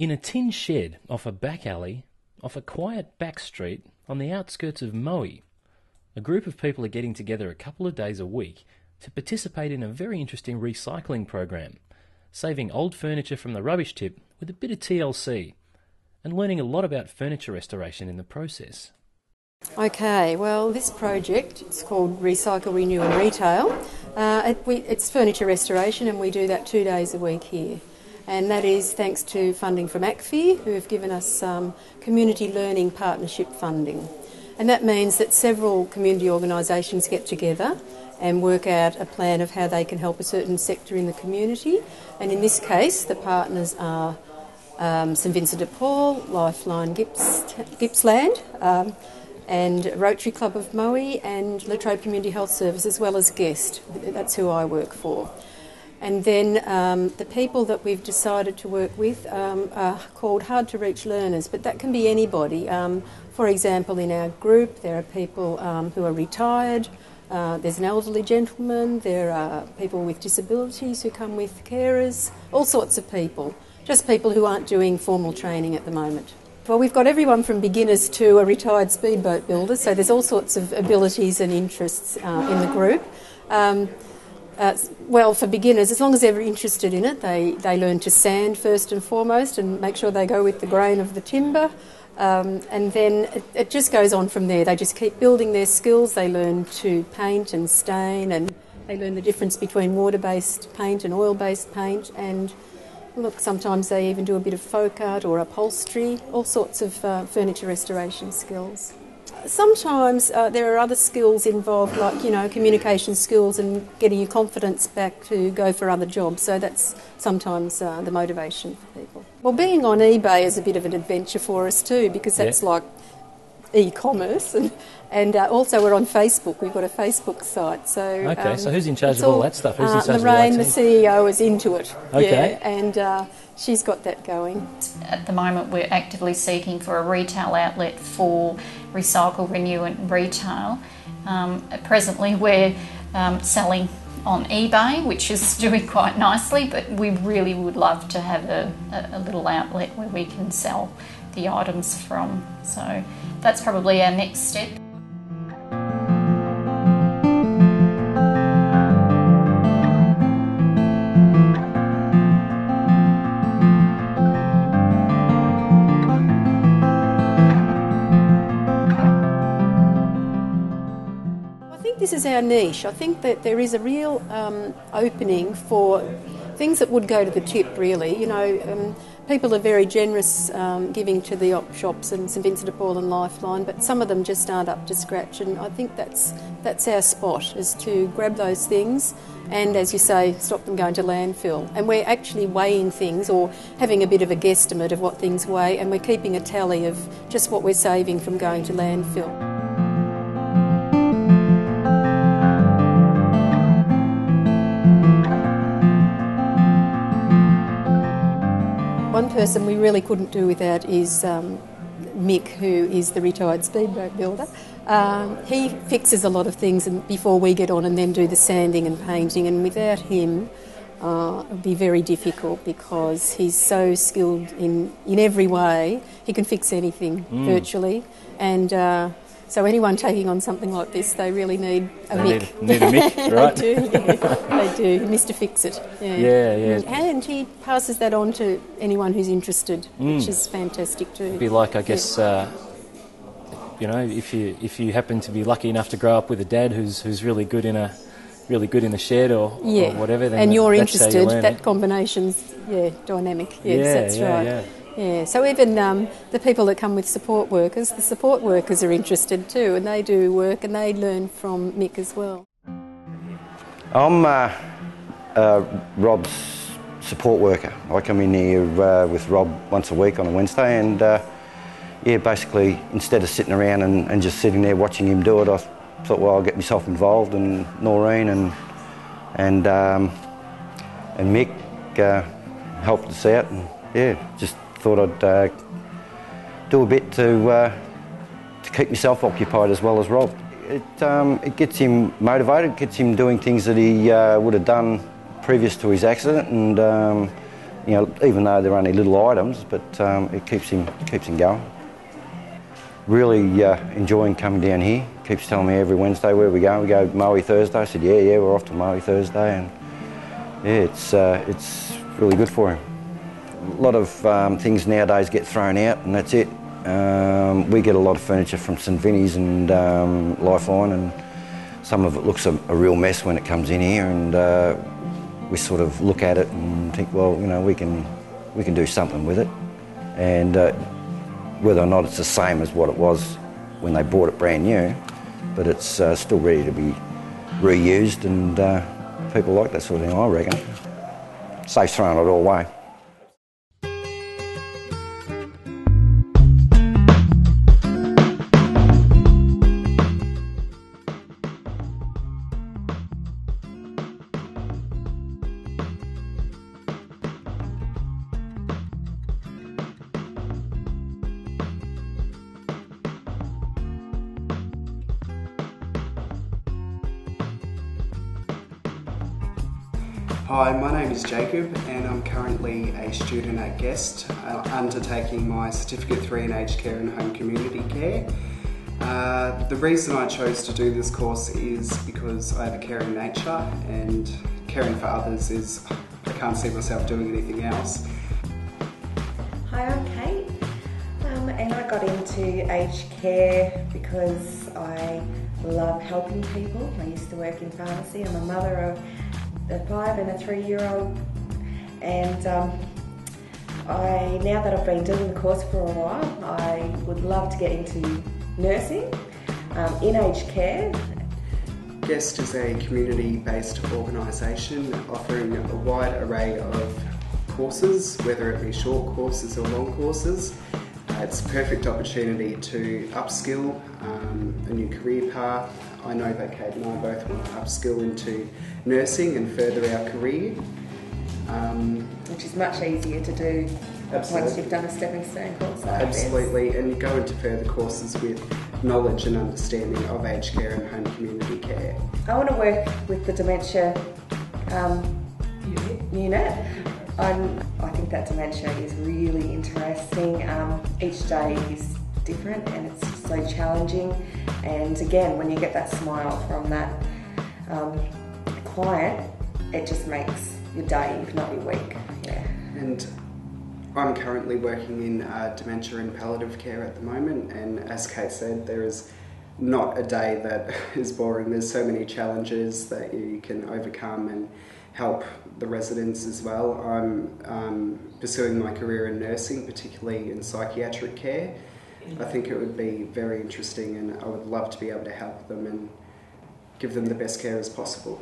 In a tin shed off a back alley, off a quiet back street on the outskirts of Moe, a group of people are getting together a couple of days a week to participate in a very interesting recycling program, saving old furniture from the rubbish tip with a bit of TLC, and learning a lot about furniture restoration in the process. Okay, well, this project, it's called Recycle, Renew and Retail. It's furniture restoration, and we do that 2 days a week here. And that is thanks to funding from ACFI, who have given us community learning partnership funding. And that means that several community organisations get together and work out a plan of how they can help a certain sector in the community. And in this case, the partners are St Vincent de Paul, Lifeline Gippsland, and Rotary Club of Moe and La Trobe Community Health Service, as well as Guest. That's who I work for. And then the people that we've decided to work with are called Hard to Reach Learners, but that can be anybody. For example, in our group there are people who are retired, there's an elderly gentleman, there are people with disabilities who come with carers, all sorts of people, just people who aren't doing formal training at the moment. Well, we've got everyone from beginners to a retired speedboat builder, so there's all sorts of abilities and interests in the group. Well, for beginners, as long as they're interested in it, they learn to sand first and foremost and make sure they go with the grain of the timber. And then it just goes on from there. They just keep building their skills. They learn to paint and stain, and they learn the difference between water-based paint and oil-based paint. And look, sometimes they even do a bit of folk art or upholstery, all sorts of furniture restoration skills. Sometimes there are other skills involved, like, communication skills and getting your confidence back to go for other jobs. So that's sometimes the motivation for people. Well, being on eBay is a bit of an adventure for us too, because that's like e-commerce, and also we're on Facebook. We've got a Facebook site. So okay, so who's in charge of all that stuff? Who's in charge Lorraine, of the CEO, is into it. Okay, and she's got that going. At the moment, we're actively seeking for a retail outlet for Recycle, Renew and Retail. Presently, we're selling on eBay, which is doing quite nicely, but we really would love to have a little outlet where we can sell the items from. So that's probably our next step. This is our niche. I think that there is a real opening for things that would go to the tip, really. People are very generous giving to the op shops and St Vincent de Paul and Lifeline, but some of them just aren't up to scratch, and I think that's our spot, is to grab those things and, as you say, stop them going to landfill. And we're actually weighing things, or having a bit of a guesstimate of what things weigh, and we're keeping a tally of just what we're saving from going to landfill. One person we really couldn't do without is Mick, who is the retired speedboat builder. He fixes a lot of things before we get on, and then do the sanding and painting, and without him it would be very difficult, because he's so skilled in every way. He can fix anything virtually, and so anyone taking on something like this, they really need a Mick. Need a Mick, right? They do, they do. Mr. Fix-It. Yeah. And he passes that on to anyone who's interested, which is fantastic too. It'd be like, I guess, if you happen to be lucky enough to grow up with a dad who's really good in the shed or whatever, then and you're that's interested, how you learn that combination's dynamic. Yes, that's right. Yeah. So even the people that come with support workers, the support workers are interested too, and they do work and they learn from Mick as well. I'm Rob's support worker. I come in here with Rob once a week on a Wednesday, and basically, instead of sitting around and just sitting there watching him do it, I thought, well, I'll get myself involved, and Noreen and Mick helped us out, and just thought I'd do a bit to keep myself occupied as well as Rob. It gets him motivated, gets him doing things that he would have done previous to his accident, and You know, even though they're only little items, but it keeps him going. Really enjoying coming down here. Keeps telling me every Wednesday where we go. We go Moe Thursday. I said, yeah, we're off to Moe Thursday, and yeah, it's really good for him. A lot of things nowadays get thrown out, and that's it. We get a lot of furniture from St Vinny's and Lifeline, and some of it looks a real mess when it comes in here, and we sort of look at it and think, well, you know, we can do something with it, and whether or not it's the same as what it was when they bought it brand new, but it's still ready to be reused, and people like that sort of thing, I reckon. Saves throwing it all away. Hi, my name is Jacob and I'm currently a student at Guest, undertaking my Certificate 3 in Aged Care and Home Community Care. The reason I chose to do this course is because I have a caring nature, and caring for others is, I can't see myself doing anything else. Hi, I'm Kate, and I got into aged care because I love helping people. I used to work in pharmacy. I'm a mother of a 5 and a 3-year-old, and now that I've been doing the course for a while, I would love to get into nursing in aged care. Guest is a community-based organisation offering a wide array of courses, whether it be short courses or long courses. It's a perfect opportunity to upskill, a new career path. I know that Kate and I both want to upskill into nursing and further our career. Which is much easier to do Absolutely. once you've done a stepping stone course like Absolutely, this. and you go into further courses with knowledge and understanding of aged care and home community care. I want to work with the dementia unit. I think that dementia is really interesting. Each day is different and it's so challenging, and again, when you get that smile from that client, it just makes your day, if not your week. Yeah. And I'm currently working in dementia and palliative care at the moment, and as Kate said, there is not a day that is boring. There's so many challenges that you can overcome and help the residents as well. I'm pursuing my career in nursing, particularly in psychiatric care. I think it would be very interesting, and I would love to be able to help them and give them the best care as possible.